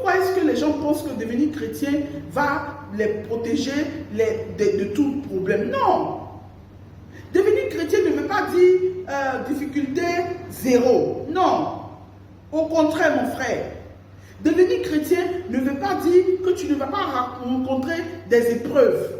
Pourquoi est-ce que les gens pensent que devenir chrétien va les protéger de tout problème? Non. Devenir chrétien ne veut pas dire difficulté zéro. Non. Au contraire, mon frère. Devenir chrétien ne veut pas dire que tu ne vas pas rencontrer des épreuves.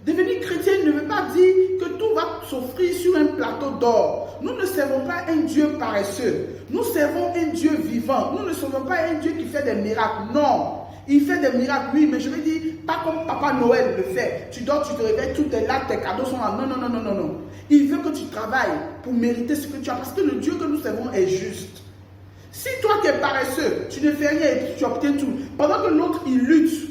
Devenir chrétien ne veut pas dire que tout va s'offrir sur un plateau d'or. Nous ne servons pas un Dieu paresseux. Nous servons un Dieu vivant. Nous ne servons pas un Dieu qui fait des miracles. Non. Il fait des miracles, oui, mais je veux dire, pas comme Papa Noël le fait. Tu dors, tu te réveilles, tout est là, tes cadeaux sont là. Non, non, non, non, non, non. Il veut que tu travailles pour mériter ce que tu as. Parce que le Dieu que nous servons est juste. Si toi tu es paresseux, tu ne fais rien et tu obtiens tout, pendant que l'autre il lutte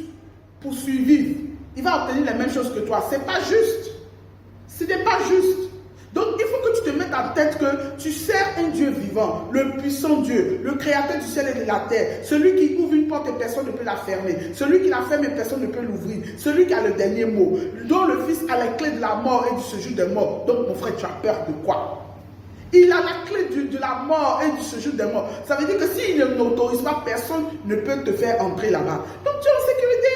pour survivre, il va obtenir les mêmes choses que toi. Ce n'est pas juste. Ce n'est pas juste. Donc il faut que tu te mettes en tête que tu sers un Dieu vivant, le puissant Dieu, le créateur du ciel et de la terre, celui qui ouvre une porte et personne ne peut la fermer, celui qui la ferme et personne ne peut l'ouvrir, celui qui a le dernier mot, dont le Fils a les clés de la mort et du séjour des morts. Donc mon frère, tu as peur de quoi? Il a la clé de la mort et du séjour des morts. Ça veut dire que s'il ne n'autorise pas, personne ne peut te faire entrer là-bas. Donc tu es en sécurité.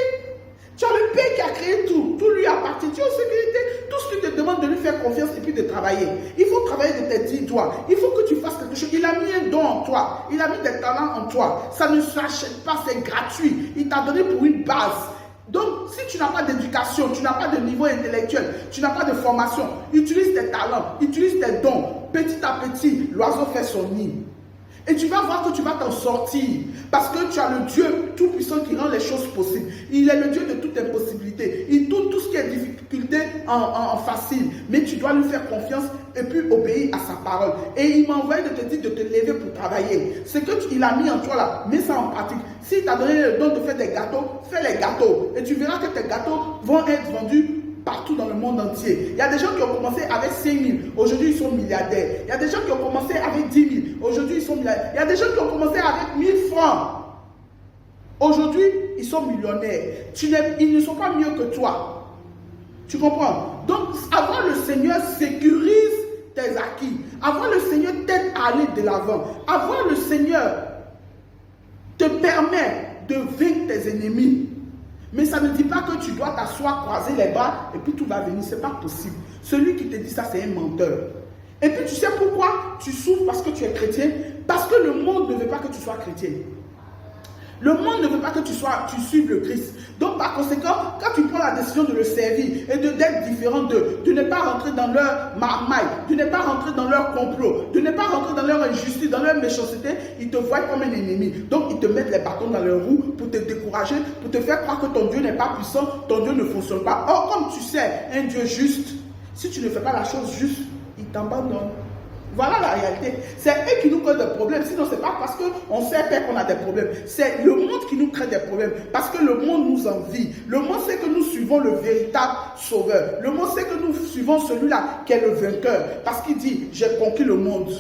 Tu as le Père qui a créé tout. Tout lui appartient. Tu es en sécurité. Tout ce que tu te demandes de lui faire confiance et puis de travailler. Il faut travailler de tes 10 doigts. Il faut que tu fasses quelque chose. Il a mis un don en toi. Il a mis des talents en toi. Ça ne s'achète pas, c'est gratuit. Il t'a donné pour une base. Donc, si tu n'as pas d'éducation, tu n'as pas de niveau intellectuel, tu n'as pas de formation, utilise tes talents, utilise tes dons. Petit à petit, l'oiseau fait son nid. Et tu vas voir que tu vas t'en sortir. Parce que tu as le Dieu tout-puissant qui rend les choses possibles. Il est le Dieu de toute impossibilité. Il tourne tout ce qui est difficulté en facile. Mais tu dois lui faire confiance et puis obéir à sa parole. Et il m'a envoyé de te dire de te lever pour travailler. Ce qu'il a mis en toi là, mets ça en pratique. S'il t'a donné le don de faire des gâteaux, fais les gâteaux. Et tu verras que tes gâteaux vont être vendus partout dans le monde entier. Il y a des gens qui ont commencé avec 5 000, aujourd'hui ils sont milliardaires. Il y a des gens qui ont commencé avec 10 000, aujourd'hui ils sont milliardaires. Il y a des gens qui ont commencé avec 1000 francs. Aujourd'hui, ils sont millionnaires. Ils ne sont pas mieux que toi. Tu comprends? Donc, avoir le Seigneur sécurise tes acquis. Avoir le Seigneur t'aide à aller de l'avant. Avoir le Seigneur te permet de vaincre tes ennemis. Mais ça ne dit pas que tu dois t'asseoir, croiser les bras et puis tout va venir. Ce n'est pas possible. Celui qui te dit ça, c'est un menteur. Et puis tu sais pourquoi tu souffres parce que tu es chrétien? Parce que le monde ne veut pas que tu sois chrétien. Le monde ne veut pas que tu suives le Christ. Donc par conséquent, quand tu prends la décision de le servir et d'être différent d'eux, de ne pas rentrer dans leur marmaille, de ne pas rentrer dans leur complot, de ne pas rentrer dans leur injustice, dans leur méchanceté, ils te voient comme un ennemi. Donc ils te mettent les bâtons dans leurs roues pour te décourager, pour te faire croire que ton Dieu n'est pas puissant, ton Dieu ne fonctionne pas. Or, comme tu sais, un Dieu juste, si tu ne fais pas la chose juste, il t'abandonne. Voilà la réalité. C'est eux qui nous créent des problèmes. Sinon, ce n'est pas parce qu'on sait qu'on a des problèmes. C'est le monde qui nous crée des problèmes. Parce que le monde nous envie. Le monde sait que nous suivons le véritable sauveur. Le monde sait que nous suivons celui-là qui est le vainqueur. Parce qu'il dit, j'ai conquis le monde.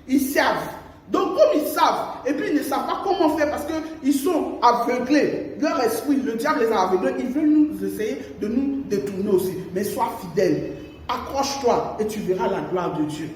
Ils savent. Donc, comme ils savent, et puis ils ne savent pas comment faire parce qu'ils sont aveuglés. Leur esprit, le diable les a aveuglés. Ils veulent nous essayer de nous détourner aussi. Mais sois fidèle. Accroche-toi et tu verras la gloire de Dieu.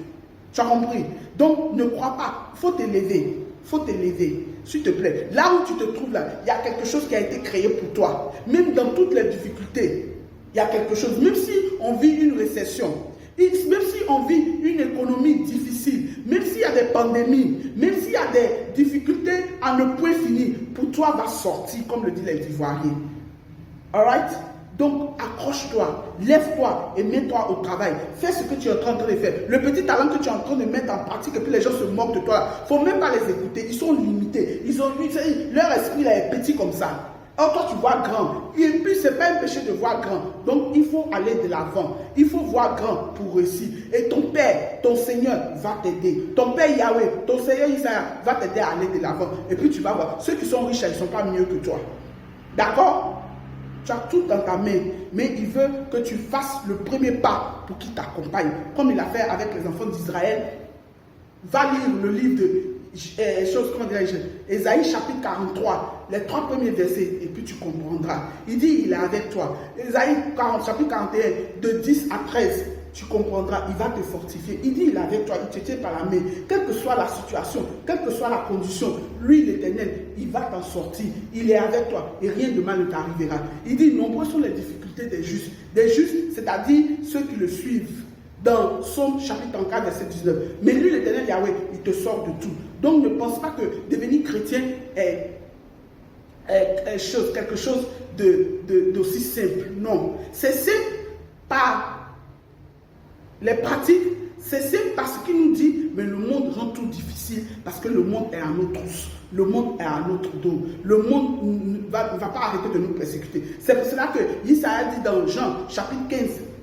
Tu as compris? Donc, ne crois pas. Il faut t'élever. Il faut t'élever. S'il te plaît. Là où tu te trouves là, il y a quelque chose qui a été créé pour toi. Même dans toutes les difficultés, il y a quelque chose. Même si on vit une récession, même si on vit une économie difficile, même s'il y a des pandémies, même s'il y a des difficultés à ne point finir, pour toi va sortir, comme le dit les Ivoiriens. Alright? Donc, accroche-toi, lève-toi et mets-toi au travail. Fais ce que tu es en train de faire. Le petit talent que tu es en train de mettre en pratique et puis les gens se moquent de toi. Il ne faut même pas les écouter. Ils sont limités. Leur esprit là, est petit comme ça. Alors toi, tu vois grand. Et puis, ce n'est pas un péché de voir grand. Donc, il faut aller de l'avant. Il faut voir grand pour réussir. Et ton Père, ton Seigneur va t'aider. Ton Père Yahweh, ton Seigneur Isaïe va t'aider à aller de l'avant. Et puis, tu vas voir. Ceux qui sont riches, ils ne sont pas mieux que toi. D'accord? Tu as tout dans ta main, mais il veut que tu fasses le premier pas pour qu'il t'accompagne. Comme il a fait avec les enfants d'Israël. Va lire le livre de Ésaïe chapitre 43, les 3 premiers versets, et puis tu comprendras. Il dit, il est avec toi. Ésaïe chapitre 41, de 10 à 13. tu comprendras, il va te fortifier. Il dit, il est avec toi, il te tient par la main. Quelle que soit la situation, quelle que soit la condition, lui, l'Éternel, il va t'en sortir. Il est avec toi et rien de mal ne t'arrivera. Il dit, nombreuses sont les difficultés des justes. Des justes, c'est-à-dire ceux qui le suivent. Dans Psaume chapitre 4, verset 19. Mais lui, l'Éternel Yahweh, il te sort de tout. Donc ne pense pas que devenir chrétien est quelque chose d'aussi simple. Non. C'est simple par les pratiques. C'est simple parce qu'il nous dit, mais le monde rend tout difficile parce que le monde est à nos trousses. Le monde est à notre dos. Le monde ne va pas arrêter de nous persécuter. C'est pour cela que Isaïe dit dans Jean chapitre 15,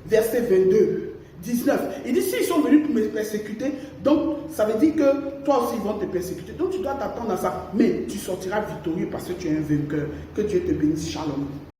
verset 22. 19. Il dit, s'ils sont venus pour me persécuter, donc ça veut dire que toi aussi ils vont te persécuter. Donc tu dois t'attendre à ça. Mais tu sortiras victorieux parce que tu es un vainqueur. Que Dieu te bénisse. Shalom.